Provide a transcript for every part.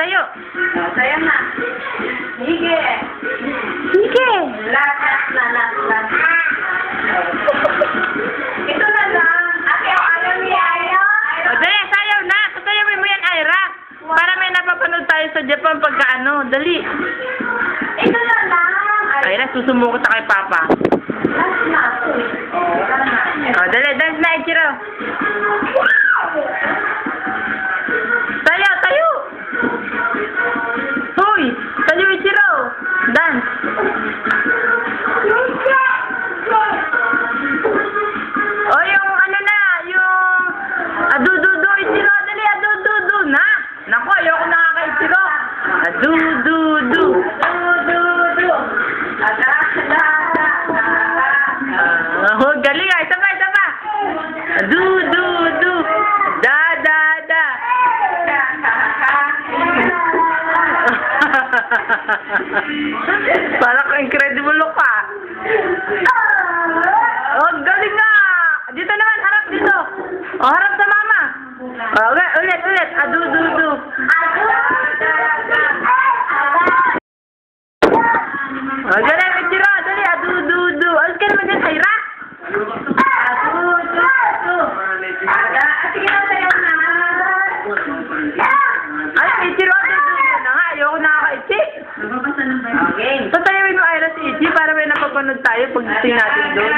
tayo. Tayo na. Sige. Sige. Lakas. Ito na lang. Ate, ayaw niya. O, dali, sayaw na. Pasayawin mo yan, Ira. Para may napapanood tayo sa Japan pagka ano. Dali. Ito na lang. Ira, susumo ko sa kay Papa. Last na. O, dali, dance na, Ichiro. Tayo, tayo. Hoy, tayo, Ichiro. Dance. O, yung ano na, yung adududu, Ichiro. Dali, adududu na. Naku, ayoko na nga kay Ichiro. Adududu. Oh, galing ah. Isa pa, isa pa. Adududu. Da. Parang incredible ka. Oh, galing na. Dito naman, harap dito. Oh, harap sa mama. Oh, ulit. Adududu. Oh, galing, Ichiro. Dali, adududu. Alis ka naman dyan, Ira. Sige na, tayo na. Ay, Ichiro, adududu na nga. Ayoko nakaka-Ichi. Okay. Tatayawin mo, Ira, si Ichi para may napapanood tayo pag gusto natin doon.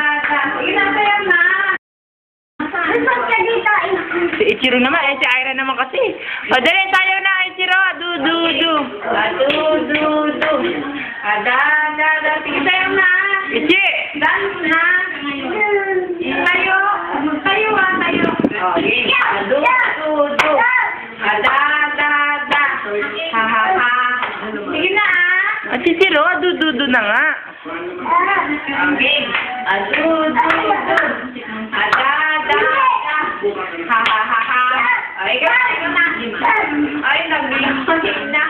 Sige na, tayo na. Saan ka dito? Si Ichiro naman, si Ira naman kasi. O, dali, tayo na, Ichiro. Adududu. Adududu. Sige, tayo na. Ichi. Dance na. Tayo. Tayo. Okay. Adududu. Ha. Sige na. At si Ichiro, adududu na nga. Okay. Adududu. Ha. Ay, tayo na. Ay, nag-iisip na.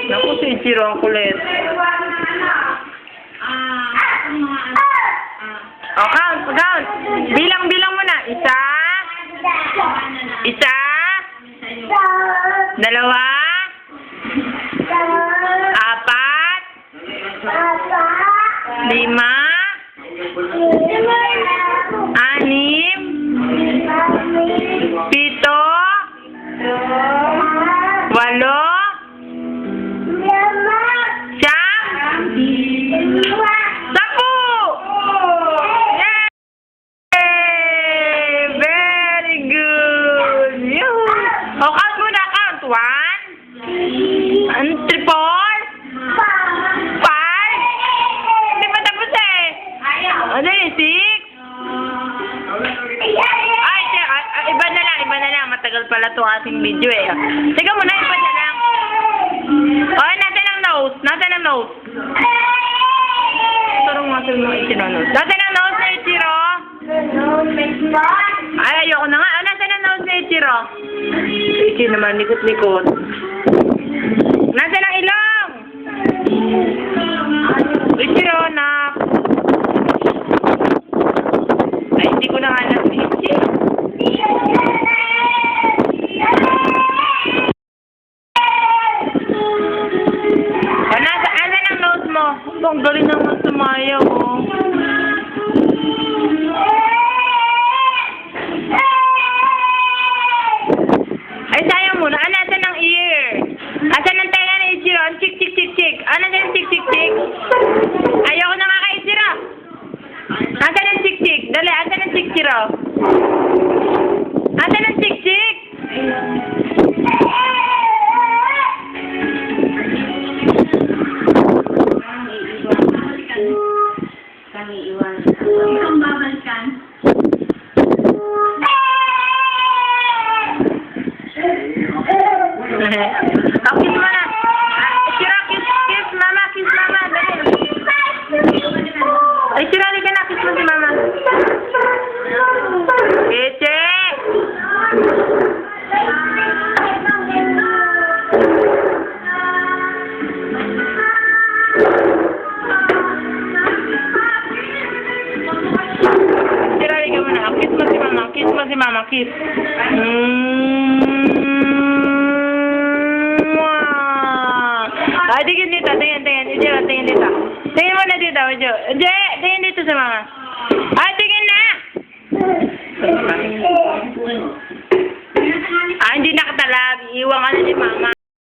Naku, si Ichiro ang kulit. O, count. Bilang mo na. Isa. Dalawa. Apat. 5. 6. 7. 8. Matagal pala to ating video eh. Teka muna, iba na lang. Okay, natin ang nose. Tarong natin mga Ichiro nose. Natin ang nose na Ichiro. Ay, ayoko na nga. Natin ang nose na Ichiro. Ichiro naman, likot-likot. Natin ang ilong. Ichiro na. Ay, hindi ko na hanap si Ichiro. Ang galing naman sumayaw, oh. Ay, sayang muna. Asan ang ear? Asan ang tenga ni Ichiro? Ang chik. Asan ang chik? Ayoko na nga kay Ichiro. Asan ang chik? Dali, asan ang chik, Ichiro? Asan ang chik? Isang babalikan. Kiss mo na. Ichiro, kiss mama. Dali. Ichiro, halika na. Kiss mo si mama. Ichi! Ichiro, halika mo na. Kiss mo si mama. Kiss. tingin dito, tingin. Ijiro, tingin dito. Tingin mo na dito, Ijiro. Hindi, tingin dito sa mama. Tingin na! Hindi nakatalag. Iwan ka na ni mama.